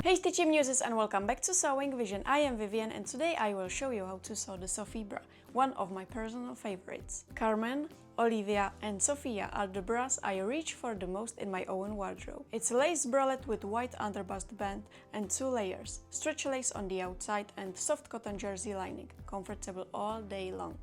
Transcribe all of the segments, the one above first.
Hey Stitchy Muses and welcome back to Sewing Vision. I am Vivian and today I will show you how to sew the Sophie bra, one of my personal favorites. Carmen, Olivia and Sophia are the bras I reach for the most in my own wardrobe. It's a lace bralette with white underbust band and 2 layers, stretch lace on the outside and soft cotton jersey lining, comfortable all day long.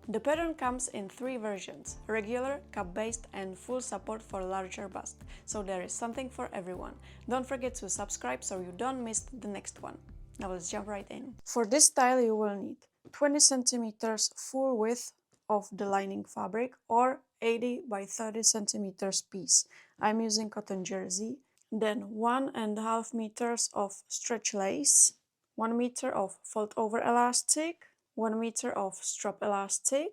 The pattern comes in 3 versions, regular, cup-based and full support for larger bust, so there is something for everyone. Don't forget to subscribe so you don't miss the next one. Now let's jump right in. For this style you will need 20 centimeters full width of the lining fabric or 80 by 30 centimeters piece. I'm using cotton jersey, then 1.5 meters of stretch lace, 1 meter of fold over elastic, 1 meter of strap elastic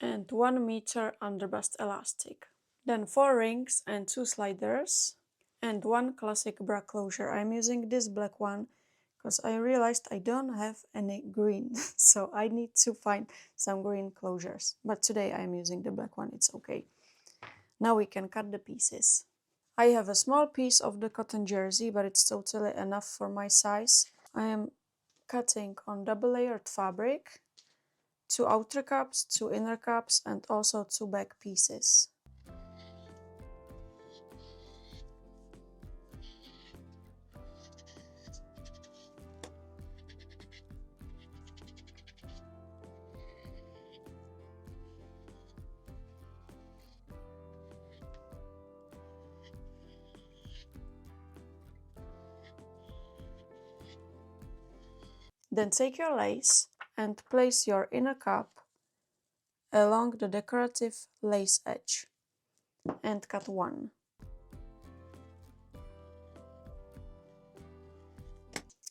and 1 meter underbust elastic. Then 4 rings and 2 sliders and 1 classic bra closure. I'm using this black one because I realized I don't have any green, so I need to find some green closures. But today I'm using the black one, it's okay. Now we can cut the pieces. I have a small piece of the cotton jersey, but it's totally enough for my size. I am cutting on double layered fabric, 2 outer cups, 2 inner cups and also 2 back pieces. Then take your lace and place your inner cup along the decorative lace edge and cut 1.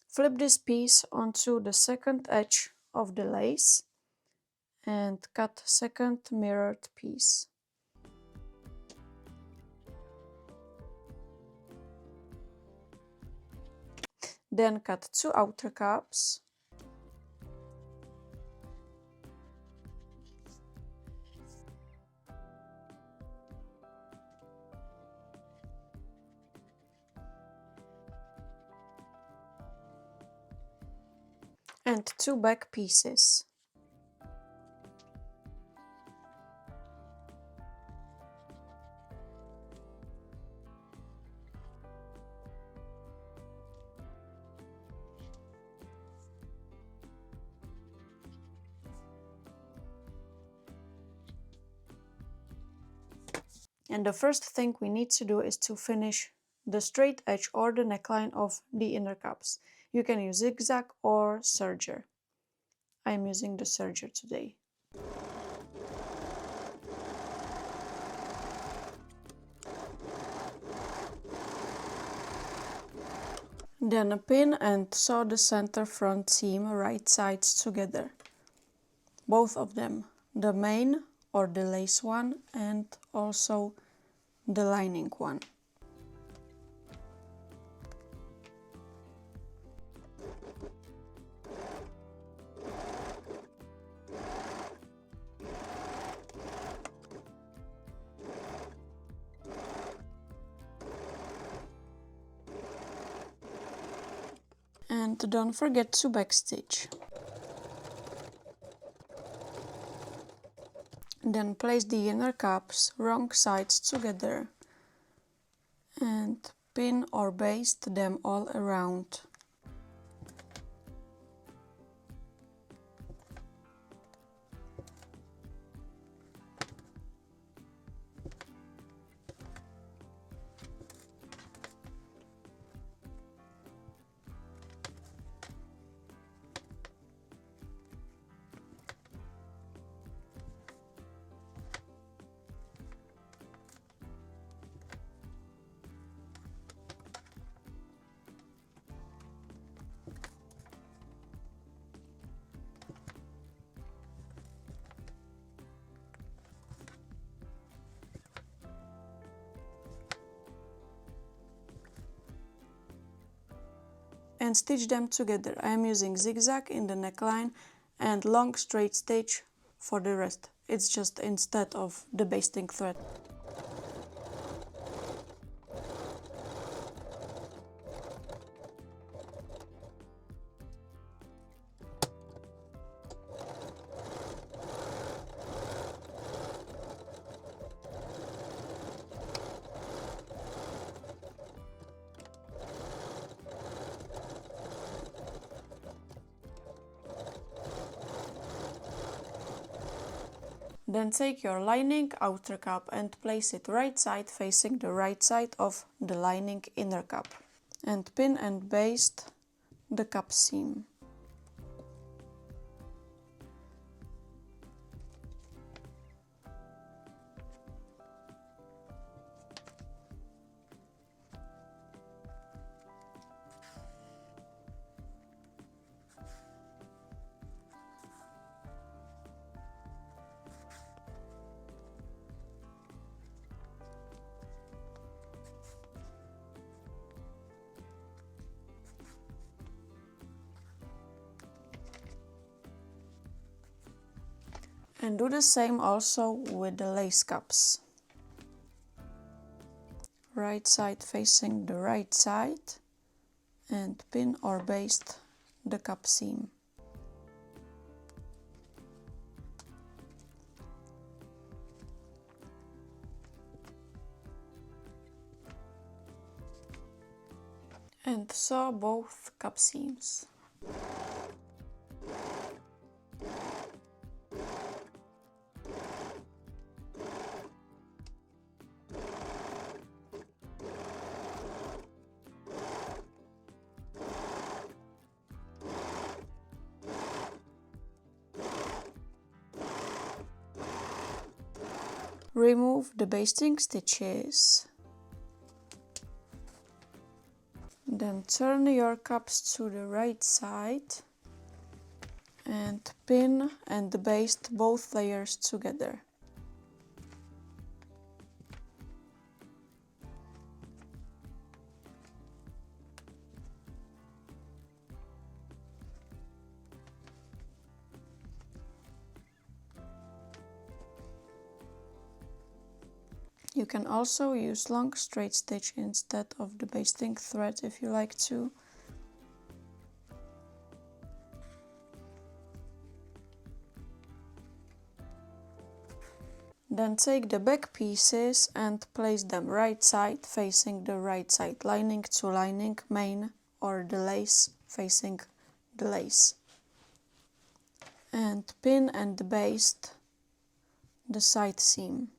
Flip this piece onto the second edge of the lace and cut second mirrored piece. Then cut 2 outer cups. And 2 back pieces. And the first thing we need to do is to finish the straight edge or the neckline of the inner cups. You can use zigzag or serger. I'm using the serger today. Then pin and sew the center front seam right sides together. Both of them, the main or the lace one and also the lining one. And don't forget to backstitch. Then place the inner cups wrong sides together and pin or baste them all around. And stitch them together. I am using zigzag in the neckline and long straight stitch for the rest. It's just instead of the basting thread. Then take your lining outer cup and place it right side facing the right side of the lining inner cup. And pin and baste the cup seam. And do the same also with the lace cups. Right side facing the right side and pin or baste the cup seam. And sew both cup seams. Remove the basting stitches. Then turn your cups to the right side and pin and baste both layers together. You can also use long straight stitch instead of the basting thread if you like to. Then take the back pieces and place them right side facing the right side, lining to lining, main or the lace facing the lace. And pin and baste the side seam.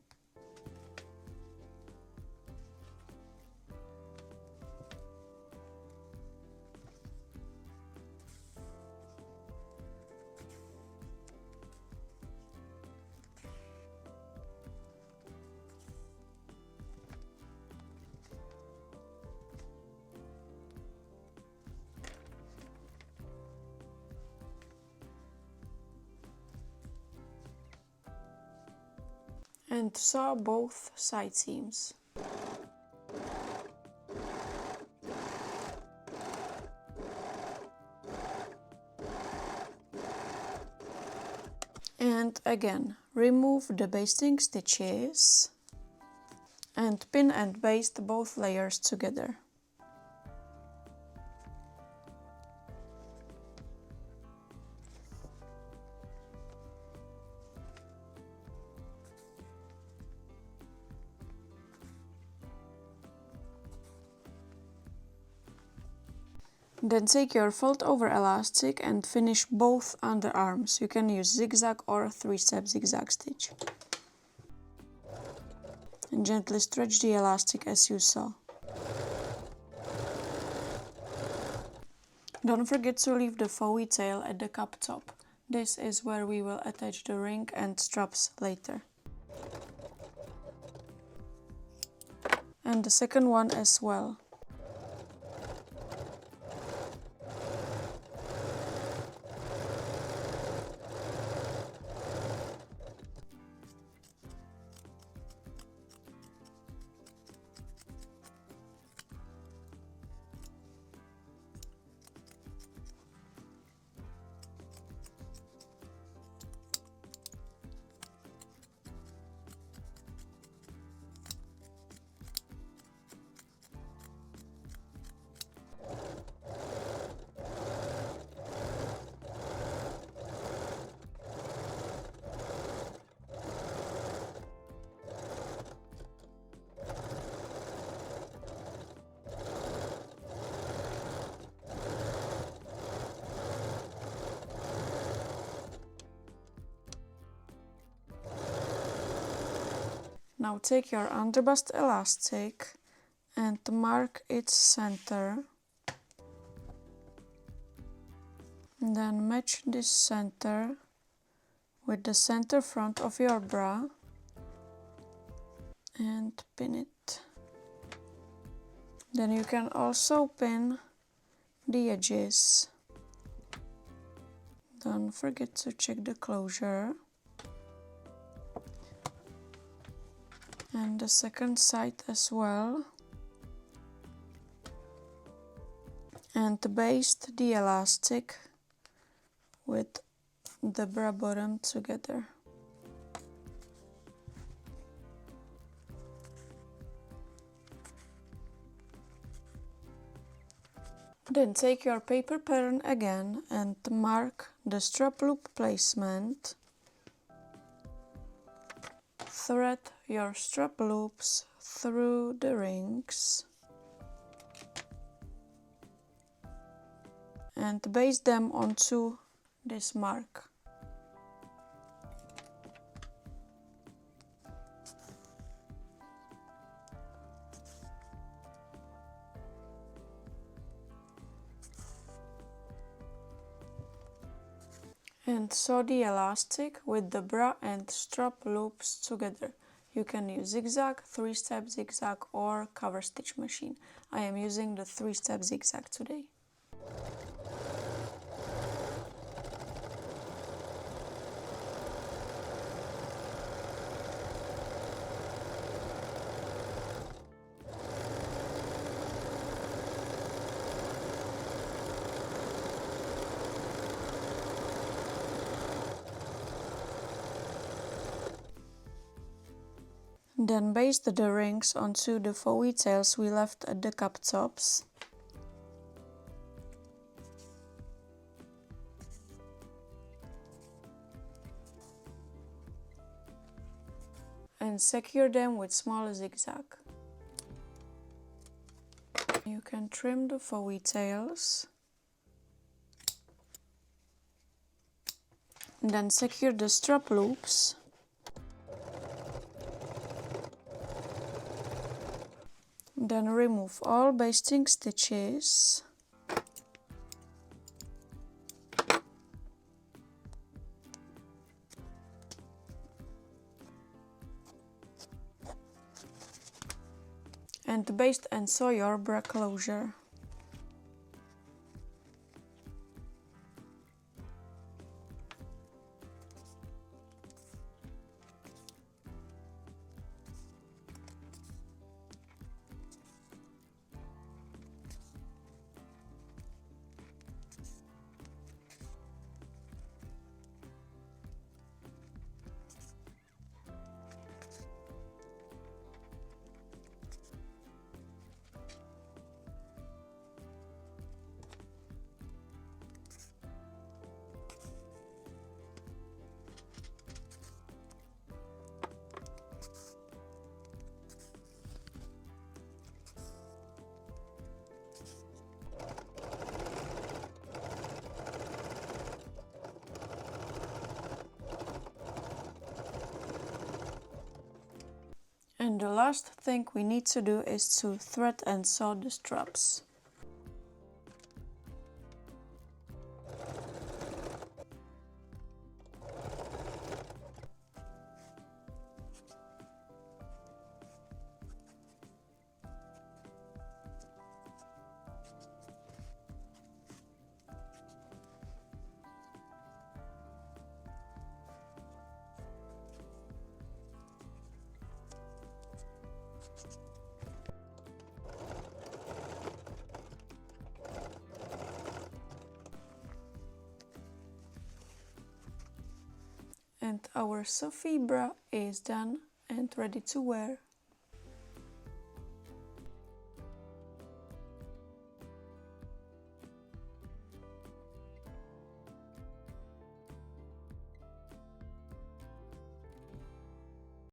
And sew both side seams. And again, remove the basting stitches and pin and baste both layers together. Then take your fold over elastic and finish both underarms. You can use zigzag or 3-step zigzag stitch. And gently stretch the elastic as you saw. Don't forget to leave the faux tail at the cup top. This is where we will attach the ring and straps later. And the second one as well. Now take your underbust elastic and mark its center. Then match this center with the center front of your bra and pin it. Then you can also pin the edges. Don't forget to check the closure. And the second side as well. And baste the elastic with the bra bottom together. Then take your paper pattern again and mark the strap loop placement. Thread your strap loops through the rings and baste them onto this mark. And sew the elastic with the bra and strap loops together. You can use zigzag, 3-step zigzag or cover stitch machine. I am using the 3-step zigzag today. Then baste the rings onto the faux tails we left at the cup tops. And secure them with small zigzag. You can trim the faux tails. And then secure the strap loops. Then remove all basting stitches. And baste and sew your bra closure. And the last thing we need to do is to thread and sew the straps. And our Sophie bra is done and ready to wear.